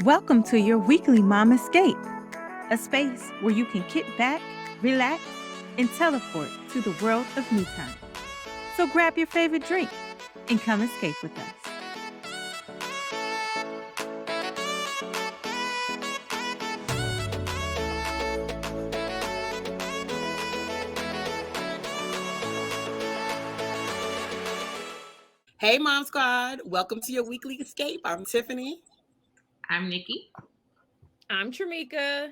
Welcome to your weekly Momscape, a space where you can kick back, relax, and teleport to the world of me time. So grab your favorite drink and come escape with us. Hey, Mom Squad. Welcome to your weekly escape. I'm Tiffany. I'm Nikki. I'm Tramika.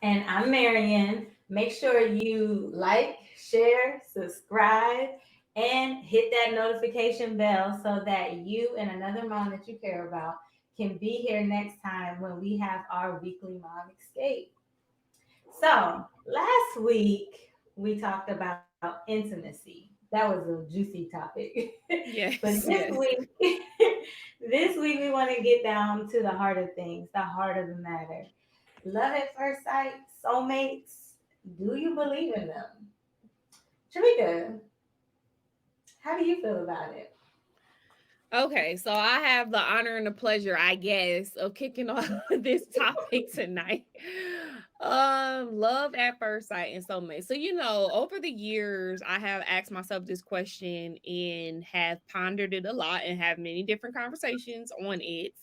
And I'm Marian. Make sure you like, share, subscribe, and hit that notification bell so that you and another mom that you care about can be here next time when we have our weekly mom escape. So, last week we talked about intimacy. That was a juicy topic. But Yes, this yes. week, this week we want to get down to the heart of things, the heart of the matter. Love at first sight, soulmates. Do you believe in them? Shamika, how do you feel about it? Okay, so I have the honor and the pleasure, I guess, of kicking off this topic tonight. Love at first sight and soulmate. So, over the years, I have asked myself this question and have pondered it a lot and have many different conversations on it.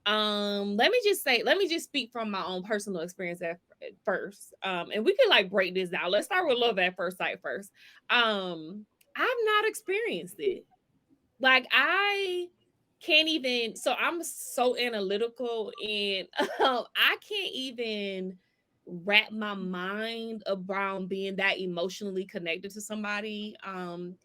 Let me just speak from my own personal experience at first. And we can like break this down. Let's start with love at first sight first. I've not experienced it. Like I can't even, so I'm so analytical and I can't even wrap my mind around being that emotionally connected to somebody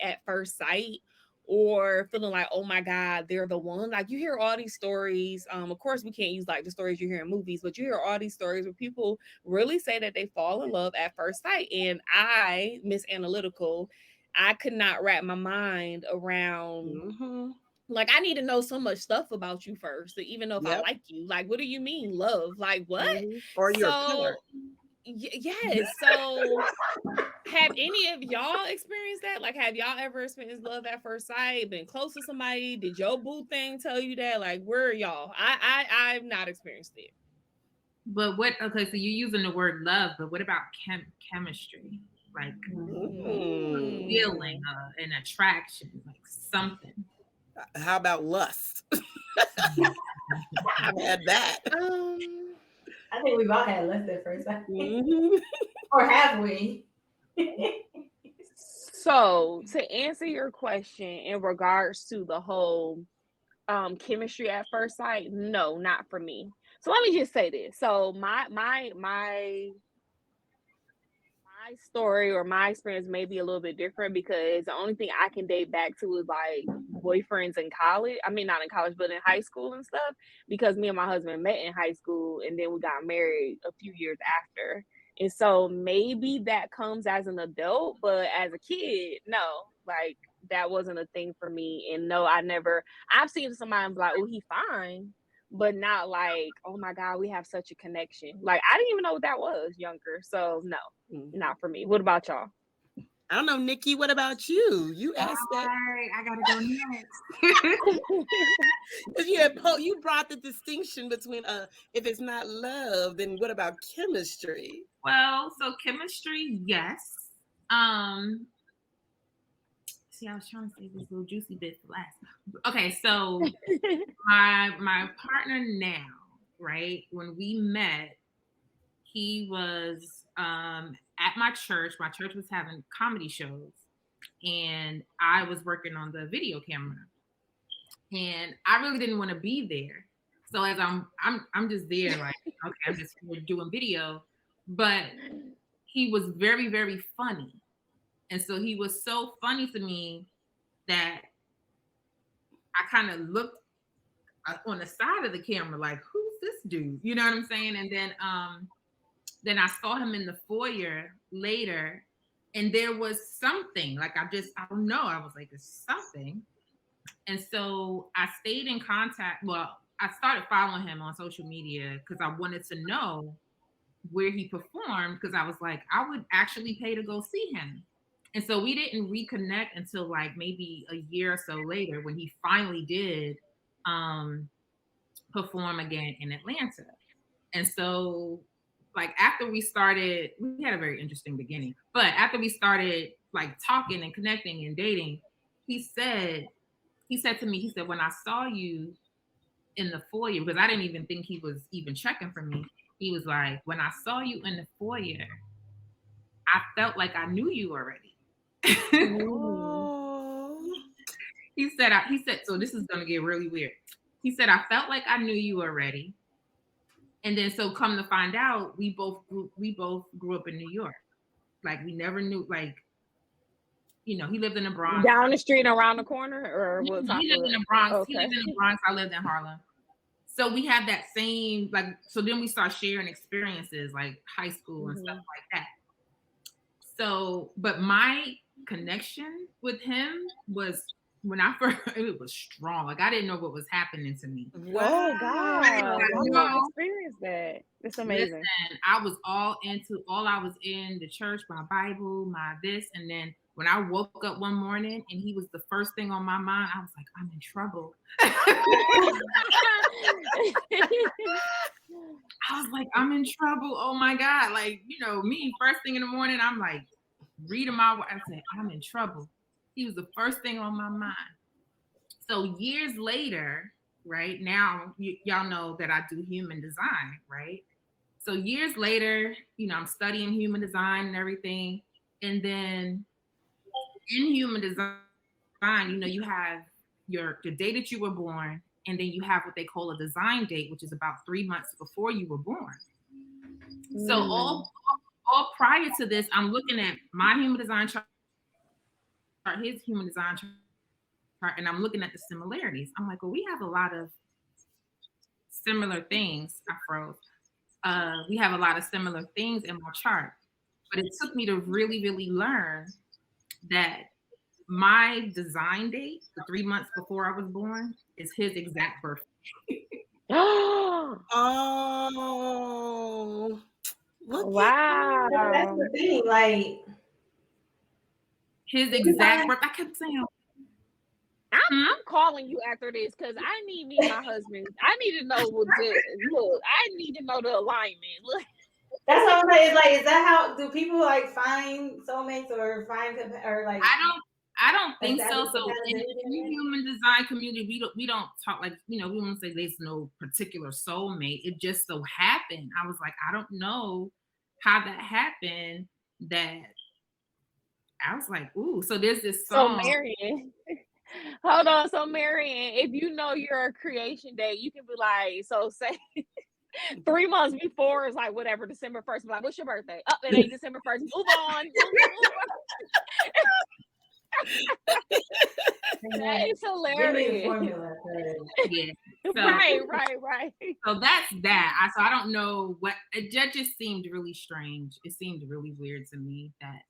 at first sight, or feeling like, oh my god, they're the one. Like you hear all these stories, of course we can't use like the stories you hear in movies, but you hear all these stories where people really say that they fall in love at first sight. And I, Miss Analytical, I could not wrap my mind around, Mm-hmm. like, I need to know so much stuff about you first to even know if I Yep. like you. Like, what do you mean love? Like, what? Mm-hmm. Or your color. So yes. So have any of y'all experienced that? Like, have y'all ever experienced love at first sight? Been close to somebody? Did your boo thing tell you that? Like, where are y'all? I've not experienced it. But what? Okay, so you're using the word love, but what about chemistry? Like a feeling, Mm. an attraction, like something. How about lust? I've had that. Um. I think we've all had less at first sight. Mm-hmm. Or have we? So to answer your question in regards to the whole chemistry at first sight, no, not for me. So let me just say this. So my story or my experience may be a little bit different because the only thing I can date back to is like boyfriends in college. I mean, not in college, but in high school and stuff. Because me and my husband met in high school and then we got married a few years after. And so maybe that comes as an adult, but as a kid, no, like that wasn't a thing for me. And no, I've seen somebody be like, oh, he fine, but not like, oh my God, we have such a connection. Like, I didn't even know what that was younger. So, no, not for me. What about y'all? I don't know, Nikki. What about you? You All asked that right, I gotta go next. because you brought the distinction between if it's not love, then what about chemistry? Well, so chemistry, yes. Um, See, I was trying to say this little juicy bit for last. Okay, so my partner now, right? When we met, he was at my church. My church was having comedy shows, and I was working on the video camera, and I really didn't want to be there. So as I'm just there, like, okay, I'm just doing video, but he was very very funny, and so he was so funny to me that I kind of looked on the side of the camera like, who's this dude? You know what I'm saying? And then I saw him in the foyer later, and there was something like I don't know. I was like, there's something. And so I stayed in contact. Well, I started following him on social media because I wanted to know where he performed, because I was like, I would actually pay to go see him. And so we didn't reconnect until like maybe a year or so later when he finally did perform again in Atlanta. And so, like, after we started, we had a very interesting beginning, but after we started like talking and connecting and dating, he said to me, he said, when I saw you in the foyer, because I didn't even think he was even checking for me, he was like, when I saw you in the foyer, I felt like I knew you already. Oh. He said, so this is gonna get really weird. He said, I felt like I knew you already. And then so come to find out, we both grew up in New York. Like we never knew, like, you know, he lived in the Bronx. Down the street, around the corner, or He what? lived in the Bronx. Okay. He lived in the Bronx. I lived in Harlem. So we had that same, like, so then we start sharing experiences like high school and stuff like that. So, but my connection with him was when I first, it was strong. Like I didn't know what was happening to me. Wow. Oh God! I experienced that. It's amazing. Listen, I was all I was in the church, my Bible, my this, and then when I woke up one morning and he was the first thing on my mind, I was like, I'm in trouble. I was like, I'm in trouble. Oh my God. Like, you know, me, first thing in the morning, I'm like, reading my word. I said, I'm in trouble. He was the first thing on my mind. So years later, right now, y'all know that I do human design, right? So years later, you know, I'm studying human design and everything. And then in human design, you know, you have the day that you were born, and then you have what they call a design date, which is about 3 months before you were born. So all prior to this, I'm looking at my human design chart, his human design chart, and I'm looking at the similarities. I'm like, well, we have a lot of similar things. I froze. We have a lot of similar things in my chart, but it took me to really, really learn that my design date, the 3 months before I was born, is his exact birthday. Oh, look wow! That's the thing, like His exact birthday. I kept saying, I'm calling you after this because I need me and my husband. I need to know what look. I need to know the alignment. Look. That's what I'm saying. Like, is that how do people like find soulmates or find or like? I don't think so. So in in the human design community, we don't talk like, you know, we won't say there's no particular soulmate. It just so happened. I was like, I don't know how that happened. That I was like, ooh. So there's this song. So Marion, hold on. So Marion, if you know your creation date, you can be like, so say 3 months before is like whatever, December 1st. Like, what's your birthday? Up, it ain't December 1st. Move on. That is hilarious. Formula, Yeah. So, Right. So that's that. So I don't know what that just seemed really strange. It seemed really weird to me that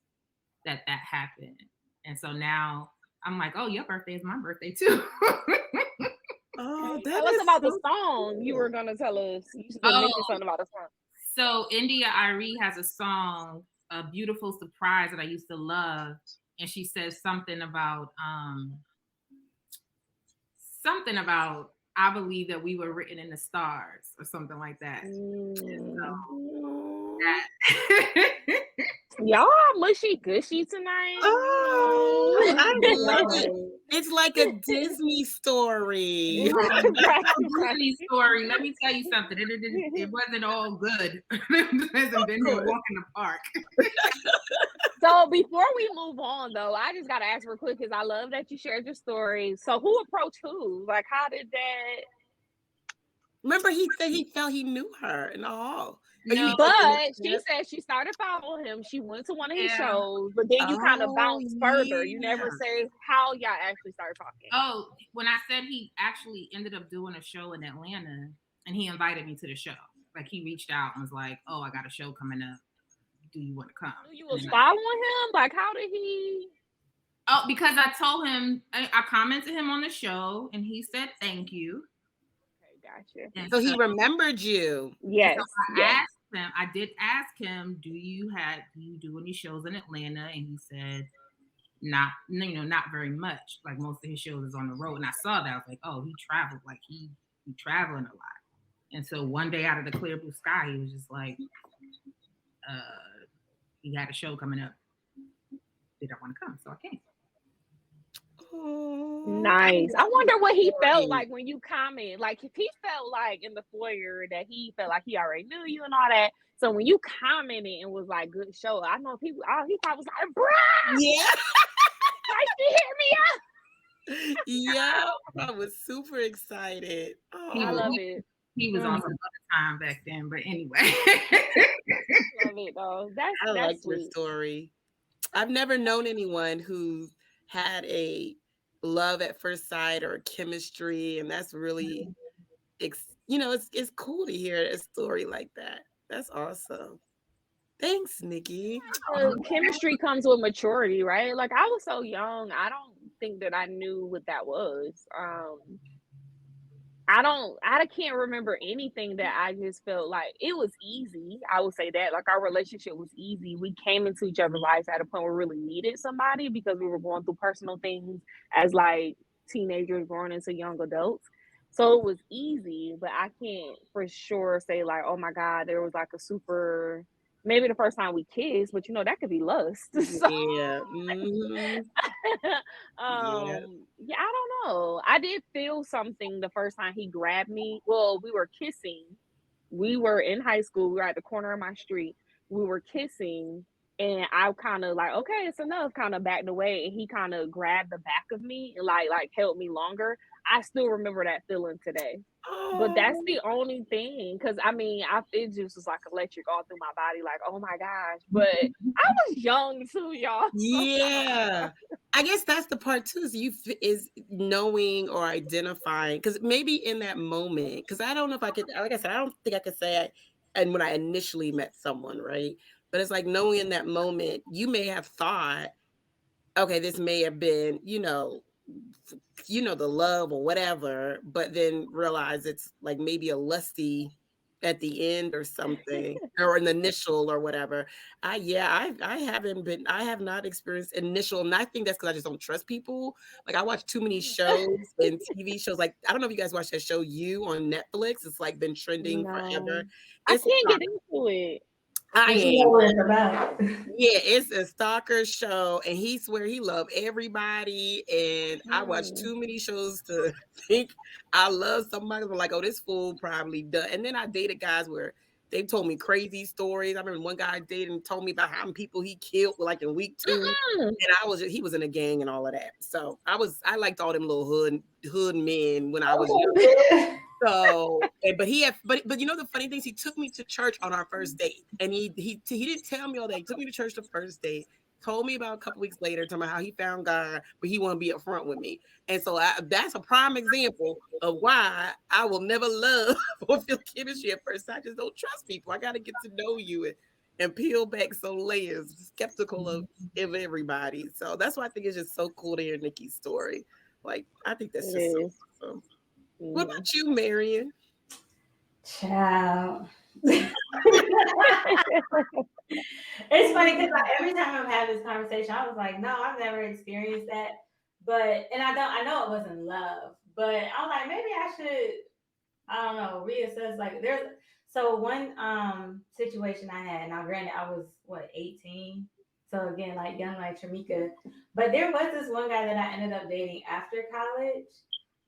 happened. And so now I'm like, oh, your birthday is my birthday too. Oh, tell us about the song you were gonna tell us. You should mention something about the song. So India Irie has a song, A Beautiful Surprise, that I used to love. And she says something about I believe that we were written in the stars or something like that. Y'all mushy gushy tonight. Oh, I love it. It's like a Disney story. Disney story. Let me tell you something. It wasn't all good. It hasn't been no walk in the park. So before we move on, though, I just gotta ask real quick because I love that you shared your story. So who approached who? Like, how did that? Remember, he said he felt he knew her in the hall. No, but she said she started following him. She went to one of his shows, but then you kind of bounced further. You never say how y'all actually started talking. Oh, when I said he actually ended up doing a show in Atlanta, and he invited me to the show. Like he reached out and was like, "Oh, I got a show coming up. Do you want to come?" You was following him? Like, how did he? Oh, because I told him, I commented him on the show, and he said thank you. Okay, gotcha. And so he remembered you. Yes. So I did ask him, do you do any shows in Atlanta? And he said, not very much. Like most of his shows is on the road. And I saw that. I was like, oh, he traveled. Like he be traveling a lot. And so one day out of the clear blue sky, he was just like, he had a show coming up. Did I want to come? So I came. Nice. I wonder what he felt like when you comment. Like if he felt like in the foyer that he felt like he already knew you and all that. So when you commented and was like, good show, I know people, he probably was like, bruh, Yeah. like she hit me up. Yeah. I was super excited. I love it. He was on some other time back then, but anyway. Love it though. That's like sweet. your story. I've never known anyone who had a love at first sight or chemistry, and that's really, it's cool to hear a story like that. That's awesome. Thanks, Nikki. Chemistry comes with maturity, right? Like I was so young, I don't think that I knew what that was. I can't remember anything that I just felt like it was easy. I would say that like our relationship was easy. We came into each other's lives at a point where we really needed somebody because we were going through personal things as like teenagers growing into young adults. So it was easy, but I can't for sure say like, oh my God, there was like a super, maybe the first time we kissed, but that could be lust. So, Yeah. Mm-hmm. yeah, I don't know. I did feel something the first time he grabbed me. Well, we were kissing. We were in high school. We were at the corner of my street. We were kissing, and I kind of like, okay, it's enough. Kind of backed away, and he kind of grabbed the back of me and like held me longer. I still remember that feeling today. But that's the only thing, because it just was like electric all through my body, like, oh my gosh. But I was young too, y'all. Yeah. I guess that's the part too, is knowing or identifying, because maybe in that moment, because I don't know if I could, like I said, I don't think I could say and when I initially met someone, right? But it's like knowing in that moment, you may have thought, okay, this may have been, the love or whatever, but then realize it's like maybe a lusty at the end or something, or an initial or whatever. I have not experienced initial, and I think that's because I just don't trust people. Like I watch too many shows and TV shows. Like I don't know if you guys watch that show You on Netflix. It's like been trending forever. I can't get into it. I You know what it's about. Yeah, it's a stalker show, and he swear he loved everybody. And I watch too many shows to think I love somebody. I'm like, oh, this fool probably does. And then I dated guys where they told me crazy stories. I remember one guy I dated and told me about how many people he killed like in week 2, and he was in a gang and all of that. So I liked all them little hood men when I was young. So, but the funny thing is he took me to church on our first date, and he didn't tell me all that. He took me to church the first date, told me about a couple weeks later, talking about how he found God, but he wanted to be up front with me. And so that's a prime example of why I will never love or feel chemistry at first. I just don't trust people. I got to get to know you and peel back some layers, skeptical of everybody. So that's why I think it's just so cool to hear Nikki's story. Like, I think that's just so awesome. What about you, Marion? Child. It's funny because every time I've had this conversation, I was like, no, I've never experienced that. But I know it wasn't love, but I was like, maybe I should, I don't know, reassess. Like so one situation I had, now granted I was 18. So again, like young like Tramika. But there was this one guy that I ended up dating after college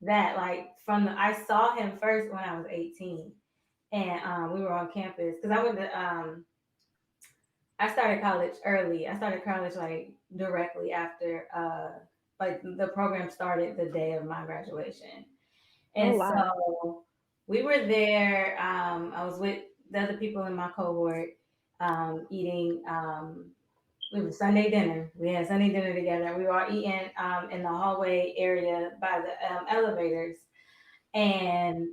that like I saw him first when I was 18, and we were on campus because I went to I started college early. I started college like directly after like the program started the day of my graduation. And so we were there. I was with the other people in my cohort eating it was Sunday dinner. We had Sunday dinner together. We were all eating in the hallway area by the elevators. And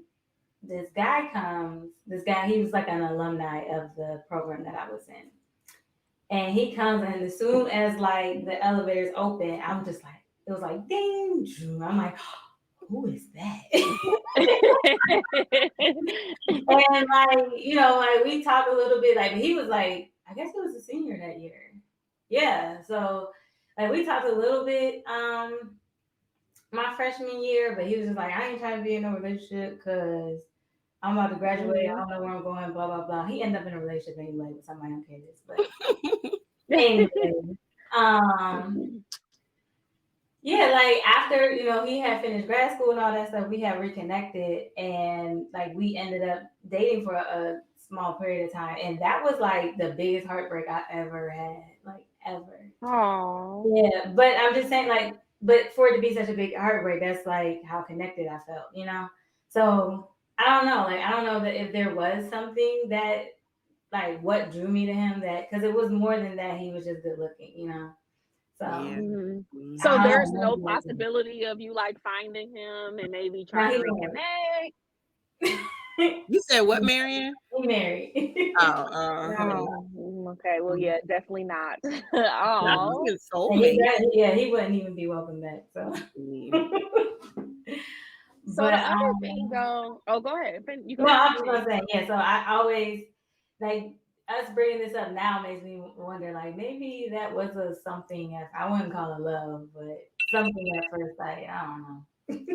this guy comes, he was like an alumni of the program that I was in. And he comes, and as soon as like the elevators open, I'm just like, it was like ding. I'm like, who is that? And like, we talked a little bit, like he was like, I guess he was a senior that year. Yeah. So like we talked a little bit. my freshman year, but he was just like, I ain't trying to be in a relationship because I'm about to graduate. I don't know where I'm going, blah, blah, blah. He ended up in a relationship anyway with somebody on campus. But anyway, um, yeah, like after, he had finished grad school and all that stuff, we had reconnected and like we ended up dating for a small period of time. And that was like the biggest heartbreak I ever had, like ever. Oh. Yeah, but I'm just saying, like, but for it to be such a big heartbreak, that's like how connected I felt. So I don't know, like, I don't know that if there was something that, like, what drew me to him, that because it was more than that, he was just good looking. So Yeah. So I there's don't no know. possibility of you like finding him and maybe Now trying to he reconnect. You said what, Marion? he married. Oh, okay. Well, yeah, definitely not. Not Oh. even And he, soulmate. he wouldn't even be welcome back. So, Mm. So the but other thing, though. Oh, go ahead. You go no, ahead. I was gonna say, yeah. So I always like us bringing this up now makes me wonder, like, maybe that was a something. If I wouldn't call it love, but something at first sight. I don't know.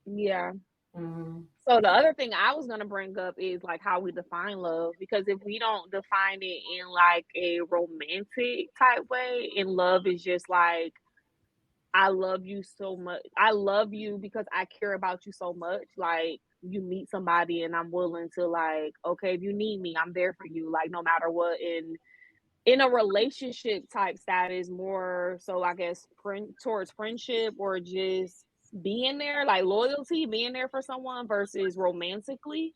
Yeah. Mm-hmm. So the other thing I was gonna bring up is like how we define love, because if we don't define it in like a romantic type way, and love is just like, I love you so much. I love you because I care about you so much. Like, you meet somebody and I'm willing to, like, okay, if you need me, I'm there for you. Like, no matter what. In a relationship type status, more so, I guess, towards friendship or just being there, like loyalty, being there for someone versus romantically.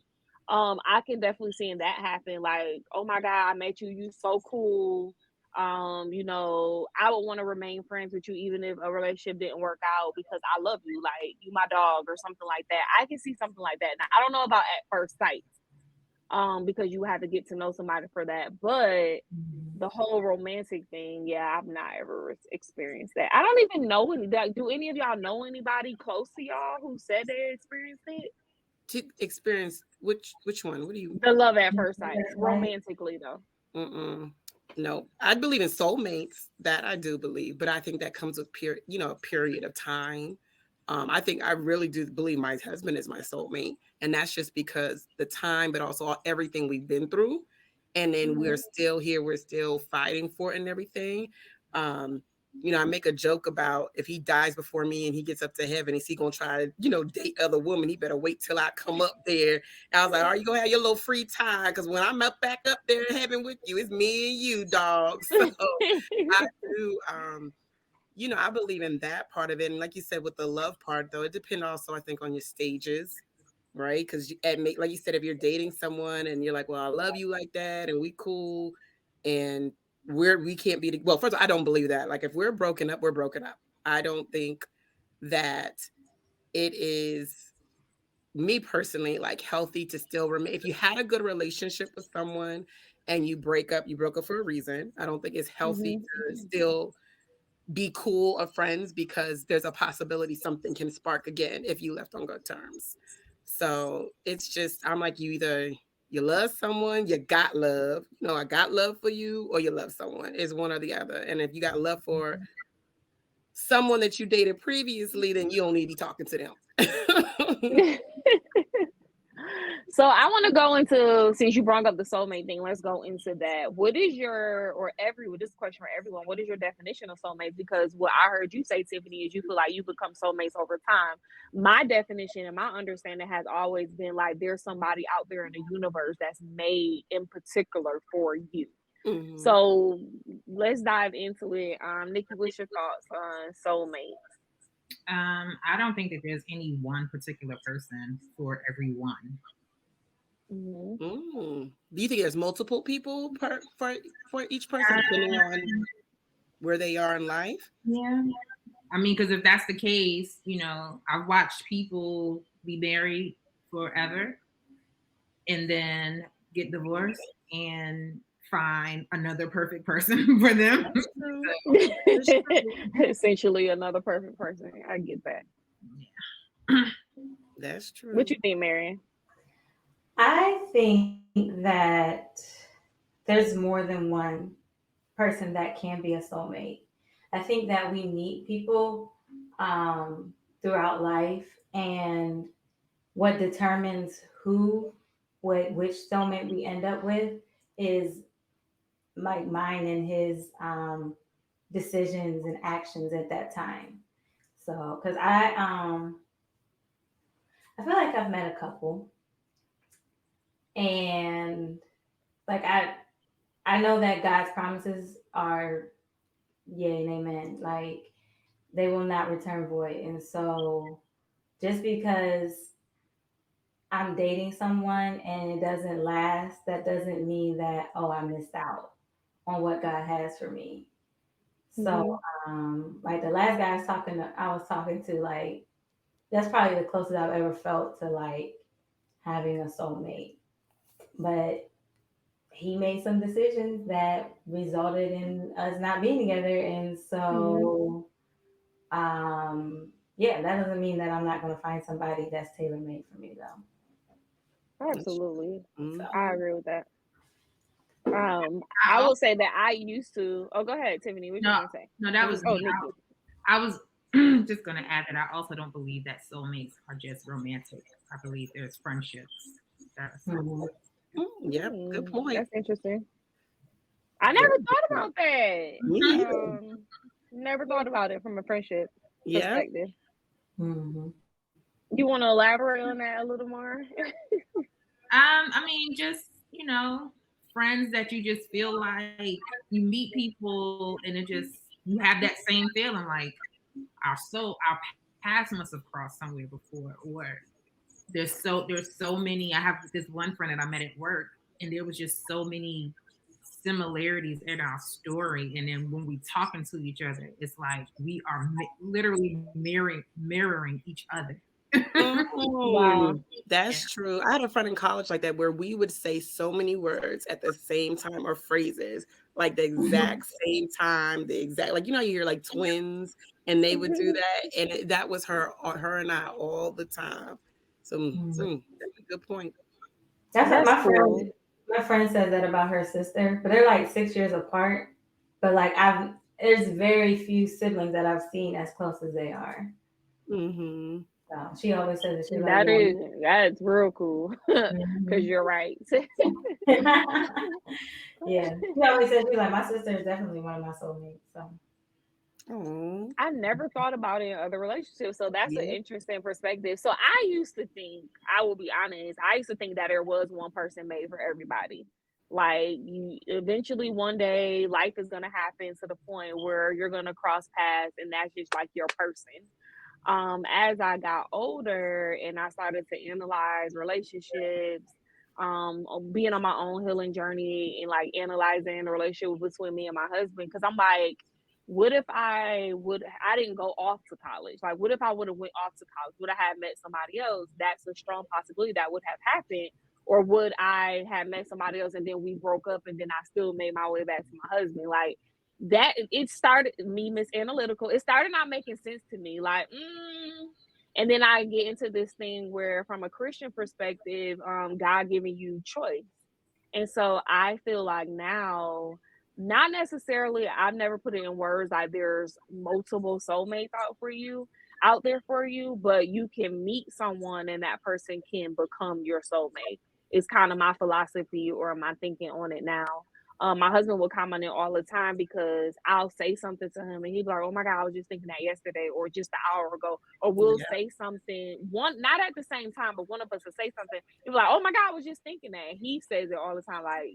I can definitely see that happen. Like, oh my God, I met you, you so cool. I would want to remain friends with you even if a relationship didn't work out because I love you, like you my dog or something like that. I can see something like that. Now, I don't know about at first sight, because you have to get to know somebody for that. But the whole romantic thing, yeah, I've not ever experienced that. I don't even know any. Do any of y'all know anybody close to y'all who said they experienced it? To experience which one? What do you? The love at first sight, That's right. romantically though. No, I believe in soulmates. That I do believe, but I think that comes with a period of time. I think I really do believe my husband is my soulmate, and that's just because the time, but also everything we've been through, and then we're still here, we're still fighting for it and everything. Um, I make a joke about if he dies before me and he gets up to heaven, is he gonna try to, date other women? He better wait till I come up there. And I was like, are you gonna have your little free time? Because when I'm up back up there in heaven with you, it's me and you, dog. So I do. I believe in that part of it. And like you said, with the love part, though, it depends also, I think, on your stages, right? Because like you said, if you're dating someone and you're like, well, I love you like that, and we cool, and we can't be, well, first of all, I don't believe that. Like, if we're broken up, we're broken up. I don't think that it is, me personally, like, healthy to still remain. If you had a good relationship with someone and you broke up for a reason. I don't think it's healthy to still be cool of friends because there's a possibility something can spark again if you left on good terms. So it's just, I'm like, you love someone, you got love. I got love for you, or you love someone. It's one or the other. And if you got love for someone that you dated previously, then you don't need to be talking to them. So I want to go into, since you brought up the soulmate thing, let's go into that. What is this question for everyone, what is your definition of soulmates? Because what I heard you say, Tiffany, is you feel like you become soulmates over time. My definition and my understanding has always been like there's somebody out there in the universe that's made in particular for you. Mhm. So let's dive into it. Nikki, what's your thoughts on soulmates? I don't think that there's any one particular person for everyone. Do you think there's multiple people for each person, depending on where they are in life? Yeah. I mean, because if that's the case, I've watched people be married forever and then get divorced and find another perfect person for them. That's true. Essentially another perfect person. I get that. Yeah. That's true. What you think, Marion? I think that there's more than one person that can be a soulmate. I think that we meet people throughout life, and what determines which soulmate we end up with is like mine and his decisions and actions at that time. So, because I feel like I've met a couple, and like I know that God's promises are yea and amen. Like they will not return void. And so just because I'm dating someone and it doesn't last, that doesn't mean that, oh, I missed out on what God has for me. So like the last guy I was talking to, like that's probably the closest I've ever felt to like having a soulmate. But he made some decisions that resulted in us not being together. And so yeah, that doesn't mean that I'm not going to find somebody that's tailor made for me though. Absolutely. So I agree with that. I will say that I used to. Oh, go ahead, Tiffany. What you No, gonna say? no, that was Oh, me. Nikki. I was just going to add that I also don't believe that soulmates are just romantic. I believe there's friendships. That's Yep, good point. That's interesting. I never thought about that. Me either. Never thought about it from a friendship Yeah. perspective. You want to elaborate on that a little more? I mean, just friends that you just feel like you meet people and it just you have that same feeling like our paths must have crossed somewhere before, or there's so many. I have this one friend that I met at work, and there was just so many similarities in our story. And then when we talking to each other, it's like we are literally mirroring each other. Wow. That's true. I had a friend in college like that where we would say so many words at the same time or phrases like the exact same time, the exact like you hear like twins and they would do that, and that was her and I all the time. So that's a good point. That's what That's cool. my friend said that about her sister, but they're like 6 years apart. But like there's very few siblings that I've seen as close as they are. Mm-hmm. So she always says that she's like, That's real cool. Because yeah. you're right. Yeah. She always says she's like, my sister is definitely one of my soulmates. So Oh, I never thought about it in other relationships. So that's an yeah. interesting perspective. So I used to think, I will be honest, I used to think that there was one person made for everybody. Like you eventually one day life is gonna happen to the point where you're gonna cross paths and that's just like your person. As I got older and I started to analyze relationships, being on my own healing journey and like analyzing the relationship between me and my husband, because I'm like, what if I didn't go off to college? Like, what if I would have went off to college? Would I have met somebody else? That's a strong possibility that would have happened. Or would I have met somebody else and then we broke up and then I still made my way back to my husband? Like that, it started me Miss Analytical. It started not making sense to me. Like, and then I get into this thing where, from a Christian perspective, God giving you choice. And so I feel like now, not necessarily, I've never put it in words like there's multiple soulmates out there for you, but you can meet someone and that person can become your soulmate. It's kind of my philosophy or my thinking on it now. My husband will comment on it all the time because I'll say something to him and he'll be like, "Oh my God, I was just thinking that yesterday or just an hour ago." Or we'll Yeah. say something, one not at the same time, but one of us will say something. He'll be like, "Oh my God, I was just thinking that." He says it all the time, like,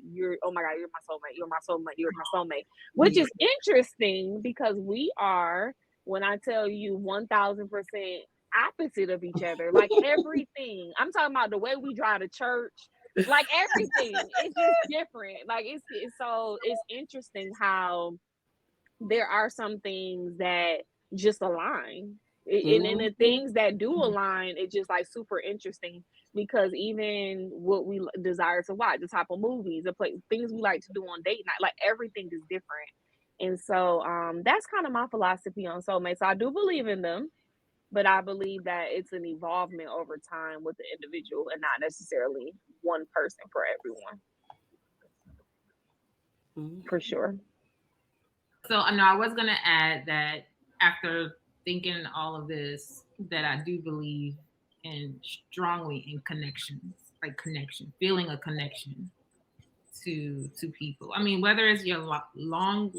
"Oh my God, you're my soulmate, you're my soulmate, you're my soulmate," which Yeah. is interesting because we are, when I tell you 1000% opposite of each other, like everything. I'm talking about the way we drive to church, like everything. It's just different. Like it's interesting how there are some things that just align. And then the things that do align, it's just like super interesting because even what we desire to watch, the type of movies, things we like to do on date night, like everything is different. And so that's kind of my philosophy on soulmates. So I do believe in them, but I believe that it's an evolvement over time with the individual and not necessarily one person for everyone. For sure. So I know I was gonna add that after thinking all of this, that I do believe in strongly in connections, like connection, feeling a connection to people. I mean, whether it's your lifelong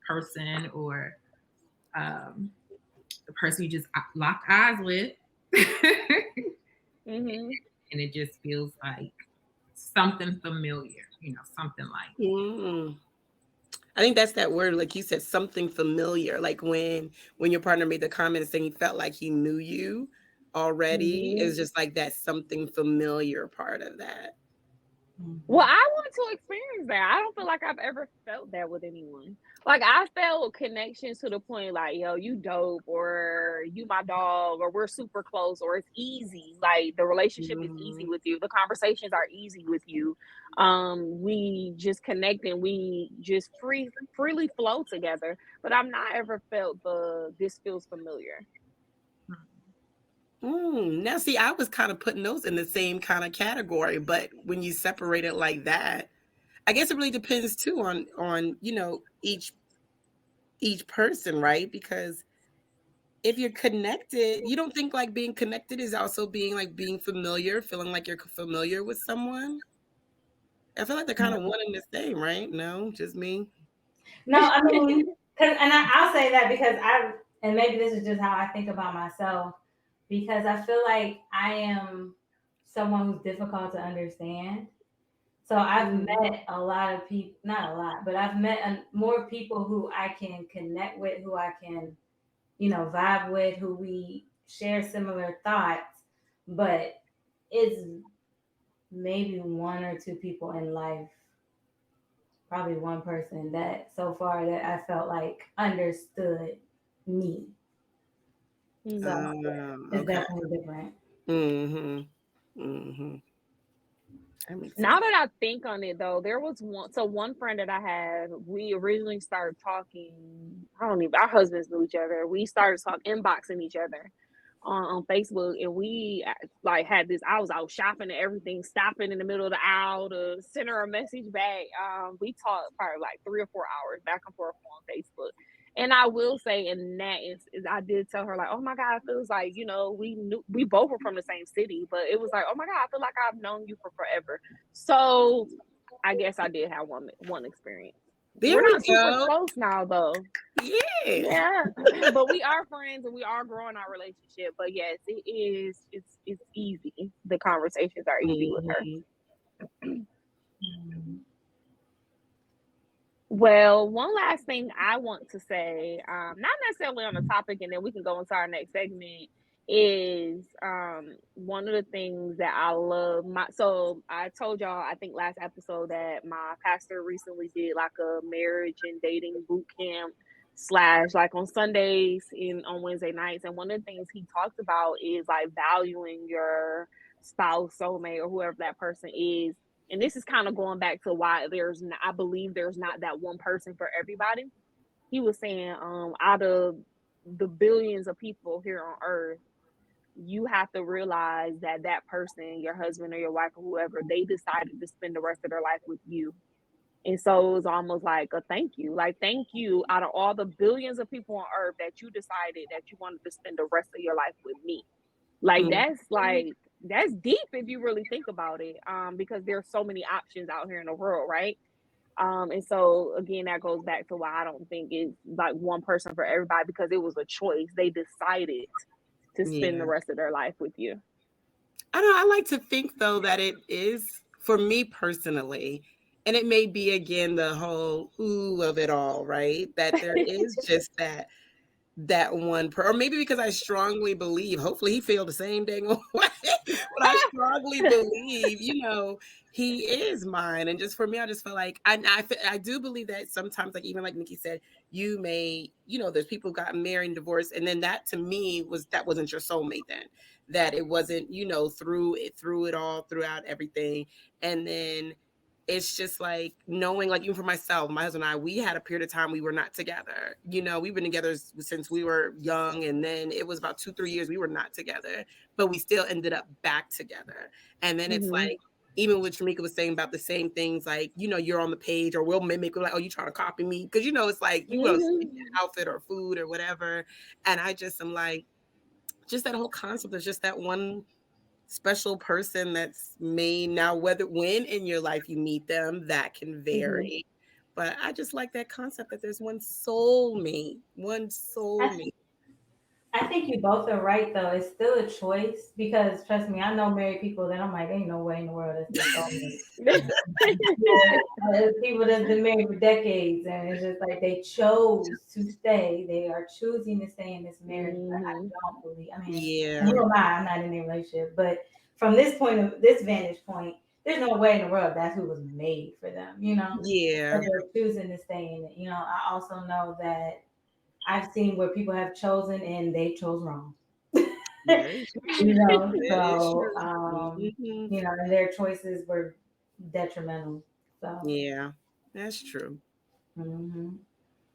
person, or um, the person you just locked eyes with, Mm-hmm. and it just feels like something familiar, something like. Mm. I think that's that word, like you said, something familiar. Like when your partner made the comment saying he felt like he knew you already, Mm-hmm. it's just like that something familiar part of that. Well, I want to experience that. I don't feel like I've ever felt that with anyone. Like I felt connections to the point like, yo, you dope, or you my dog, or we're super close, or it's easy. Like the relationship is easy Mhm. with you. The conversations are easy with you. We just connect and we just freely flow together. But I've not ever felt the this feels familiar. Now, see, I was kind of putting those in the same kind of category, but when you separate it like that, I guess it really depends too on each person, right? Because if you're connected, you don't think like being connected is also being like being familiar, feeling like you're familiar with someone. I feel like they're kind of one and the same, right? No, just me. No, I mean, I'll say that because and maybe this is just how I think about myself, because I feel like I am someone who's difficult to understand. So I've Mhm. met a lot of people, not a lot, but I've met more people who I can connect with, who I can, vibe with, who we share similar thoughts. But it's maybe one or two people in life, probably one person that so far that I felt like understood me. So Mhm. it's Okay. definitely different. Mhm. Mhm. That makes Now sense. that I think on it though, there was one friend that I had, we originally started talking, I don't even, our husbands knew each other. We started talking, inboxing each other on Facebook, and we like had this, I was out shopping and everything, stopping in the middle of the aisle to send her a message back. We talked probably like 3 or 4 hours back and forth on Facebook. And I will say, in that instance, I did tell her like, "Oh my God, it feels like we both were from the same city, but it was like, oh my God, I feel like I've known you for forever." So I guess I did have one experience. There We're we not super go. close now though. Yeah. Yeah, but we are friends and we are growing our relationship. But yes, it is. It's easy. The conversations are easy with her. Mhm. Well, one last thing I want to say, not necessarily on the topic, and then we can go into our next segment, is one of the things that I love. So I told y'all, I think last episode, that my pastor recently did like a marriage and dating boot camp slash like on Sundays and on Wednesday nights. And one of the things he talked about is like valuing your spouse, soulmate, or whoever that person is. And this is kind of going back to why I believe there's not that one person for everybody. He was saying, out of the billions of people here on earth, you have to realize that that person, your husband or your wife or whoever, they decided to spend the rest of their life with you. And so it was almost like a thank you. Like, thank you, out of all the billions of people on earth, that you decided that you wanted to spend the rest of your life with me. Like Mhm. that's deep if you really think about it. Because there's so many options out here in the world, right? And so again, that goes back to why I don't think it's like one person for everybody, because it was a choice. They decided to spend the Yeah. rest of their life with you. I don't know. I like to think though that it is for me personally, and it may be again the whole ooh of it all, right? That there is just that one or maybe because I strongly believe, hopefully he feel the same dang way, but I strongly believe, he is mine. And just for me, I just feel like I do believe that sometimes, like even like Nikki said, you may, there's people who got married and divorced, and then that to me that wasn't your soulmate then. That it wasn't, through it all, throughout everything. And then it's just like knowing, like even for myself, my husband and I, we had a period of time we were not together. We've been together since we were young, and then it was about 2-3 years we were not together, but we still ended up back together. And then it's Mm-hmm. like even what Shamika was saying about the same things, like, you're on the page, or we'll mimic, we're like, oh, you trying to copy me? Because, it's like, you want to see an outfit or food or whatever. And I just am like, just that whole concept is just that one special person that's made. Now, when in your life you meet them, that can vary. But I just like that concept that there's one soulmate. I think you both are right, though. It's still a choice because, trust me, I know married people that I'm like, ain't no way in the world that's their soulmate. There's people that's been married for decades, and it's just like they chose to stay. They are choosing to stay in this marriage. But I don't believe. I mean, Yeah. who am I? I'm not in a relationship. But from this vantage point, there's no way in the world that's who was made for them. Yeah. But they're choosing to stay in it. I also know that I've seen where people have chosen and they chose wrong. Very true. So and their choices were detrimental. So yeah, that's true. Mm-hmm.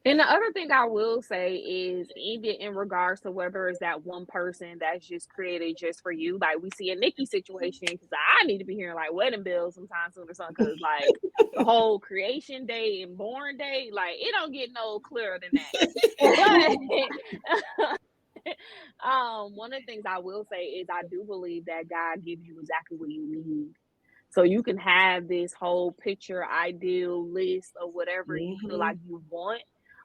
And the other thing I will say is, even in regards to whether it's that one person that's just created just for you, like we see a Nikki situation, because I need to be hearing like wedding bells sometime soon or something, because like the whole creation day and born day, like it don't get no clearer than that. But one of the things I will say is I do believe that God gives you exactly what you need. So you can have this whole picture, ideal list of whatever you feel like you want.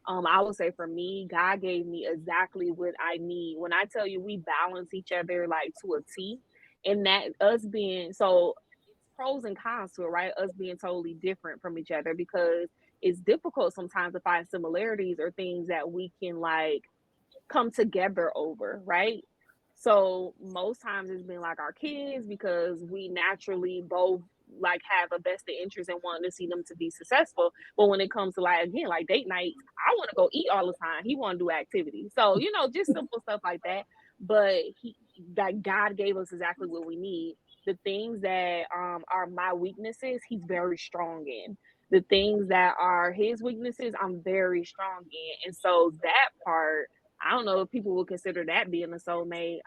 I would say for me, God gave me exactly what I need. When I tell you we balance each other like to a T, and that us being so it's pros and cons to it, right? Us being totally different from each other, because it's difficult sometimes to find similarities or things that we can like come together over, right? So most times it's been like our kids, because we naturally both like have a vested interest in wanting to see them to be successful. But when it comes to like, again, like date nights, I want to go eat all the time. He want to do activities. So, just simple stuff like that. But God gave us exactly what we need. The things that are my weaknesses, he's very strong in. The things that are his weaknesses, I'm very strong in. And so that part, I don't know if people would consider that being a soulmate.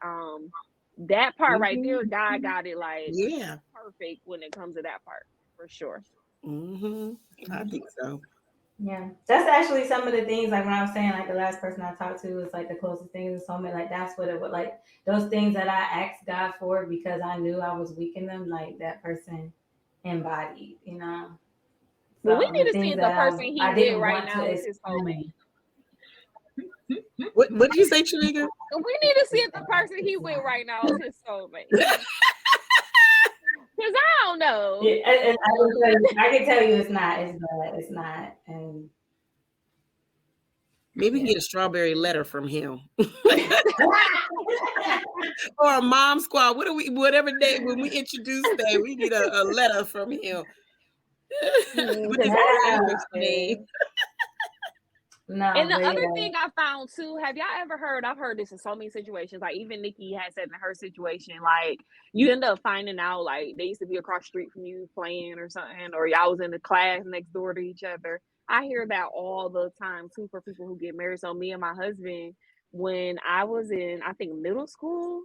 That part right there, God got it like perfect when it comes to that part, for sure. I think so. Yeah, that's actually some of the things, like when I was saying like the last person I talked to was like the closest thing to soulmate. Like that's what it would, like those things that I asked God for because I knew I was weak in them. Like that person embodied. Well, we So need the to see things if the that person he I with didn't right want to now is his explain. soulmate. What did you say, Shamika? We need to see if the person he with right now is his soulmate. Because I don't know. Yeah, and I can tell you it's not. It's not. And maybe we can get a strawberry letter from him. Or a mom squad. Whatever day when we introduce that, we need a letter from him. With his name. No, and the other thing I found too, have y'all ever heard? I've heard this in so many situations. Like even Nikki had said in her situation, like you end up finding out like they used to be across the street from you playing or something, or y'all was in the class next door to each other. I hear that all the time too for people who get married. So me and my husband, when I was in, I think middle school,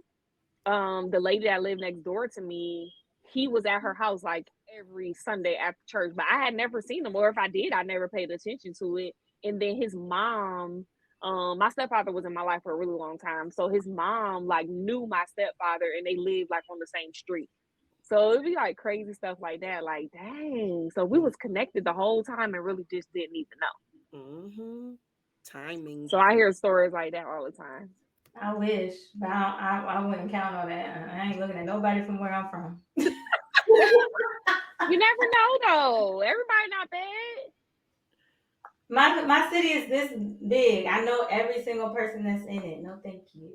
the lady that lived next door to me, he was at her house like every Sunday after church, but I had never seen him, or if I did, I never paid attention to it. And then his mom, my stepfather was in my life for a really long time, so his mom like knew my stepfather, and they lived like on the same street. So it'd be like crazy stuff like that. Like, dang, so we was connected the whole time and really just didn't even know. Timing. So I hear stories like that all the time. I wish, but I wouldn't count on that. I ain't looking at nobody from where I'm from. You never know though. Everybody not bad. My city is this big. I know every single person that's in it. No, thank you.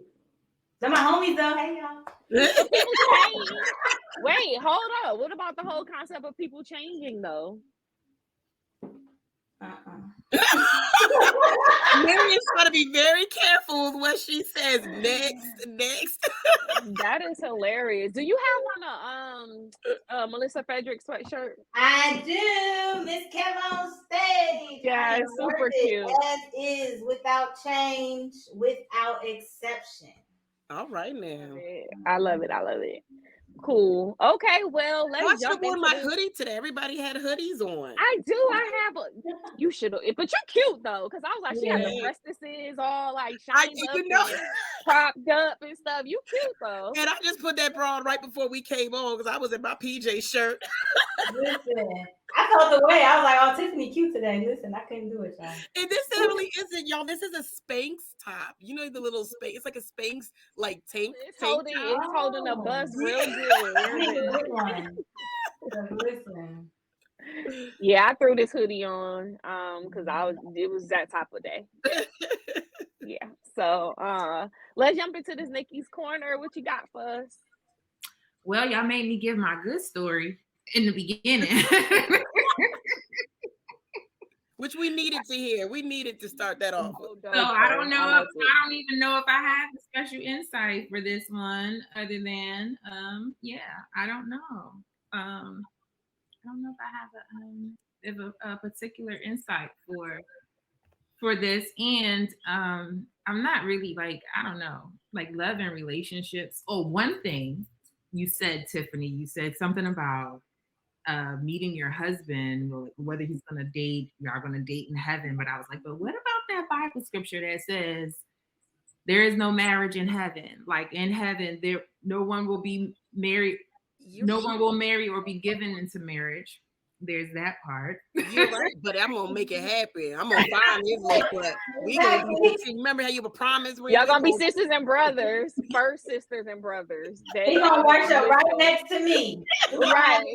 They're my homies though. Hey y'all. But people change. Wait, hold up. What about the whole concept of people changing though? Miriam's trying to be very careful with what she says. Next. That is hilarious. Do you have on a Melissa Frederick sweatshirt? I do. Miss Kev on stage. Yeah, it's super cute. As is, without change, without exception. All right now. I love it. Cool. Okay, well, I let's should have jump worn into my this. hoodie today. Everybody had hoodies on. I do. I have a. You should have, but you're cute though, because I was like, she had the Yeah. breastises all like I, shined up you know, and propped up and stuff. You cute though. and I just put that bra on right before we came on because I was in my PJ shirt. Listen, I felt the way. I was like, oh, Tiffany cute today. Listen, I couldn't do it, y'all. And this really isn't, y'all. This is a Spanx top. You know the little Spanx. It's like a Spanx like tank top. It's holding a buzz real I good. need to get one. So listen. Yeah, I threw this hoodie on because it was that type of day. Yeah. So let's jump into this Nikki's Corner. What you got for us? Well, y'all made me give my good story in the beginning. Which we needed to hear. We needed to start that off. So I don't know I don't even know if I have a special insight for this one other than I don't know. I don't know if I have a particular insight for this, and I'm not really like, I don't know, like love and relationships. Oh, one thing you said, Tiffany, you said something about meeting your husband, or whether he's gonna date, y'all gonna date in heaven. But I was like, but what about that Bible scripture that says there is no marriage in heaven? Like in heaven, no one will be married, no one will marry or be given into marriage. There's that part. You're right, but I'm gonna make it happen. I'm gonna find his little butt. We gonna be, remember how you were promised? Y'all gonna be sisters and brothers, first sisters and brothers. He's gonna worship right next to me. Right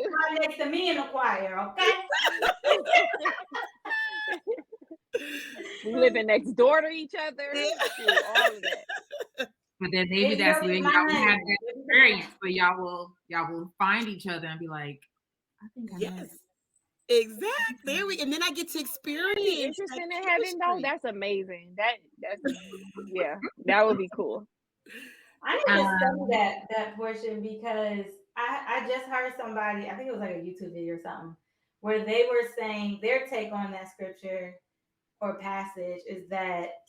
next to me in the choir, okay? We living next door to each other. All of that. But then maybe that's when y'all will have that experience, but y'all will find each other and be like, I think I know. Exactly. And then I get to experience. Interested in heaven though? That's amazing. That's yeah, that would be cool. I need to study that portion because I just heard somebody, I think it was like a YouTube video or something, where they were saying their take on that scripture or passage is that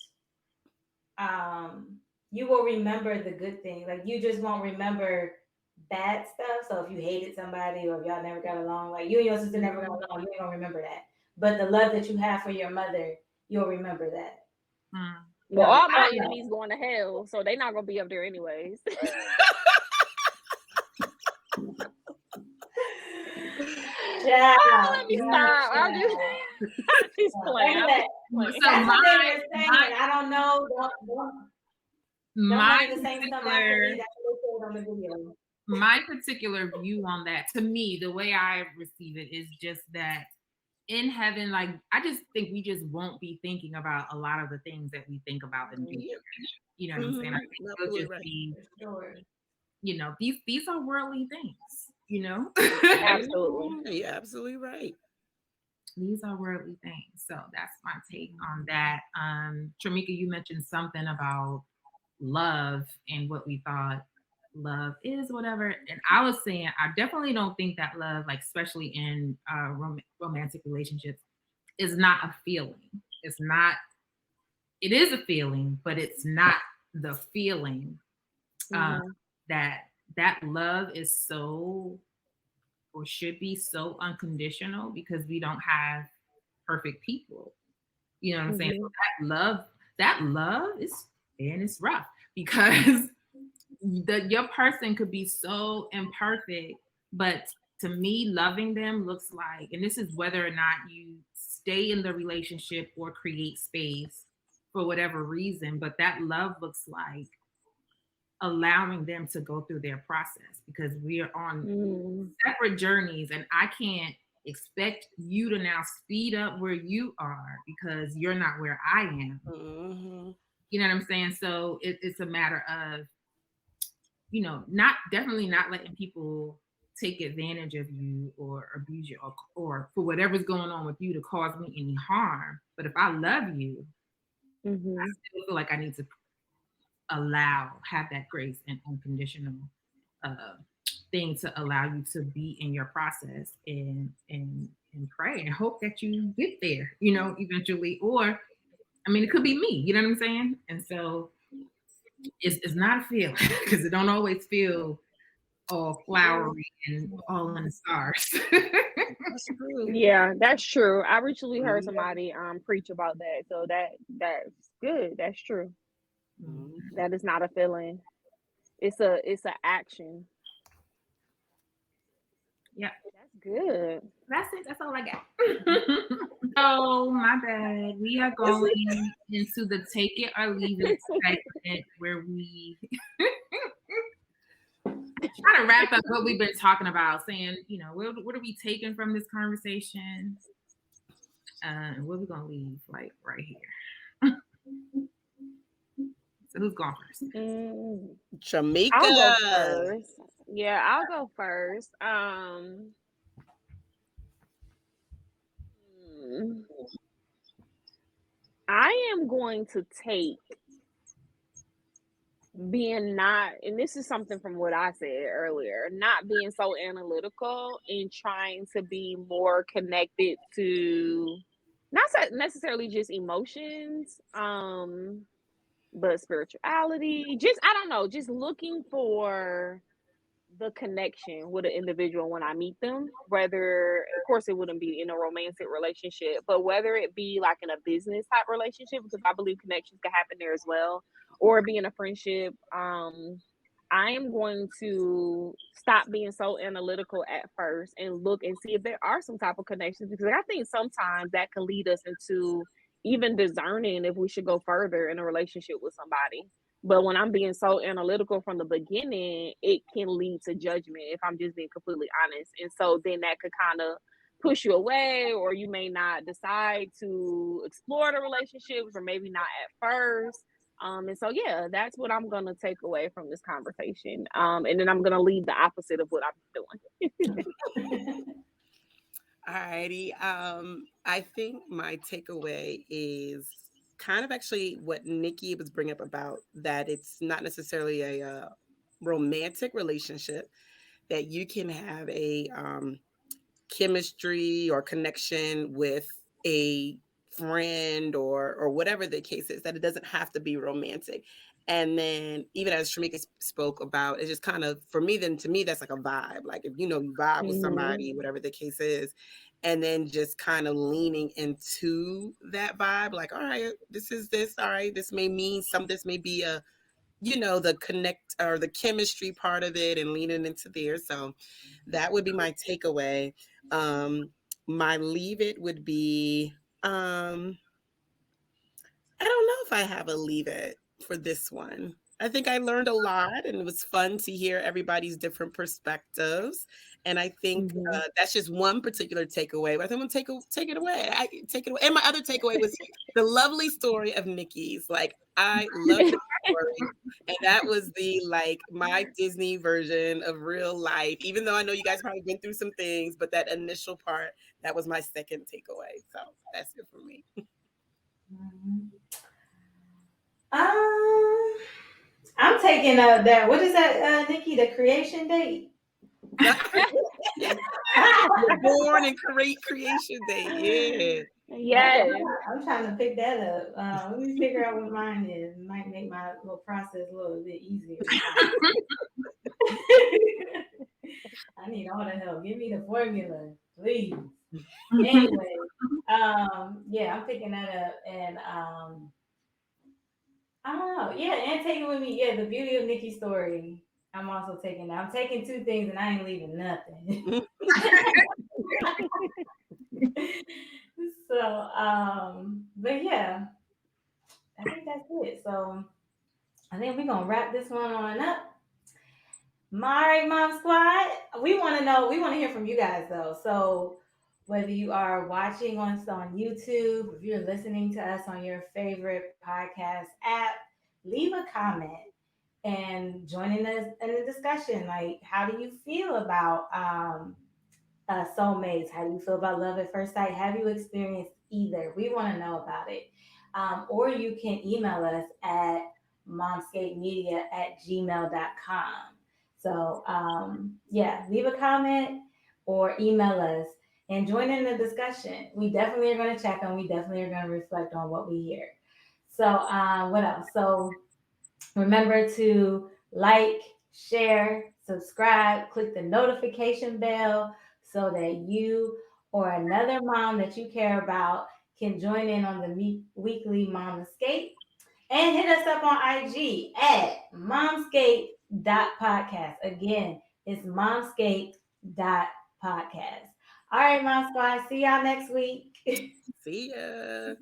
you will remember the good thing. Like you just won't remember bad stuff. So if you hated somebody or if y'all never got along, like you and your sister never got along, you ain't gonna remember that. But the love that you have for your mother, you'll remember that. Well, all my enemies going to hell, so they're not gonna be up there anyways. Yeah. Let me stop. I'm just playing. So I don't know. My particular view on that, to me, the way I receive it is just that in heaven, like I just think we just won't be thinking about a lot of the things that we think about in future. You know what I'm saying? I think it'll just be, you know, these are worldly things, you know? Absolutely. You're absolutely right. These are worldly things. So that's my take on that. Tramika, you mentioned something about love and what we thought love is, whatever. And I was saying, I definitely don't think that love, like especially in romantic relationships, is not a feeling. It's not. It is a feeling, but it's not the feeling that love is so, or should be so unconditional, because we don't have perfect people. You know what I'm saying? So that love is, and it's rough because your person could be so imperfect, but to me, loving them looks like, and this is whether or not you stay in the relationship or create space for whatever reason, but that love looks like allowing them to go through their process, because we are on separate journeys, and I can't expect you to now speed up where you are because you're not where I am. You know what I'm saying? So it's a matter of, you know, definitely not letting people take advantage of you or abuse you or for whatever's going on with you to cause me any harm. But if I love you, I still feel like I need to have that grace and unconditional thing to allow you to be in your process and pray and hope that you get there, you know, eventually. Or, I mean, it could be me, you know what I'm saying? And so it's not a feeling, because it don't always feel all flowery and all in the stars. That's true. Yeah, that's true. I recently heard Mhm. somebody preach about that. So that's good. That's true. Mhm. That is not a feeling. It's a action. Yeah, That's good. that's it. That's all I got. So my bad. We are going into the take it or leave it segment where we try to wrap up what we've been talking about, saying, what are we taking from this conversation? What are we gonna leave like right here? So who's going first? Jamaica. I'll go first. Yeah, I'll go first. Hmm, I am going to take being not, and this is something from what I said earlier, not being so analytical and trying to be more connected to not necessarily just emotions, but spirituality. Just I don't know, just looking for the connection with an individual when I meet them, whether, of course, it wouldn't be in a romantic relationship, but whether it be like in a business type relationship, because I believe connections can happen there as well, or be in a friendship. I am going to stop being so analytical at first and look and see if there are some type of connections, because I think sometimes that can lead us into even discerning if we should go further in a relationship with somebody. But when I'm being so analytical from the beginning, it can lead to judgment if I'm just being completely honest. And so then that could kind of push you away, or you may not decide to explore the relationships, or maybe not at first. And so, yeah, that's what I'm going to take away from this conversation. And then I'm going to leave the opposite of what I'm doing. Alrighty. I think my takeaway is kind of actually what Nikki was bringing up about that it's not necessarily a romantic relationship, that you can have a chemistry or connection with a friend or whatever the case is, that it doesn't have to be romantic. And then even as Shamika spoke about, it's just kind of, for me, then to me that's like a vibe, like if you vibe with Mhm. somebody, whatever the case is, and then just kind of leaning into that vibe, like, all right, this is this, all right, this may mean some, this may be a, the connect or the chemistry part of it, and leaning into there. So that would be my takeaway. um my leave it would be, I don't know if I have a leave it for this one. I think I learned a lot, and it was fun to hear everybody's different perspectives. And I think Mhm. that's just one particular takeaway. But I think I'm gonna take it away. I take it away. And my other takeaway was the lovely story of Nikki's. Like, I love the story, and that was the, like, my Disney version of real life. Even though I know you guys probably been through some things, but that initial part, that was my second takeaway. So that's it for me. Mhm. Um, I'm taking that. What is that, Nikki? The creation date. You're born and creation day. Yeah. That's what Yes. I'm trying to pick that up. Let me figure out what mine is. It might make my little process a little bit easier. I need all the help. Give me the formula, please. Anyway, yeah, I'm picking that up, and I don't know. Yeah, and taking with me, yeah, the beauty of Nikki's story. I'm also taking that. I'm taking two things, and I ain't leaving nothing. So, but yeah, I think that's it. So I think we're gonna wrap this one on up. All right, Mom Squad. We want to know. We want to hear from you guys though. So whether you are watching us on YouTube, if you're listening to us on your favorite podcast app, leave a comment and joining us in the discussion. Like, how do you feel about soulmates? How do you feel about love at first sight? Have you experienced either? We want to know about it. Or you can email us at momscapemedia@gmail.com. So, yeah, leave a comment or email us and join in the discussion. We definitely are going to check on, we definitely are going to reflect on what we hear. So, what else? So, remember to like, share, subscribe, click the notification bell so that you or another mom that you care about can join in on the weekly Momscape. And hit us up on IG at momscape.podcast. Again, it's momscape.podcast. All right, Mom Squad. See y'all next week. See ya.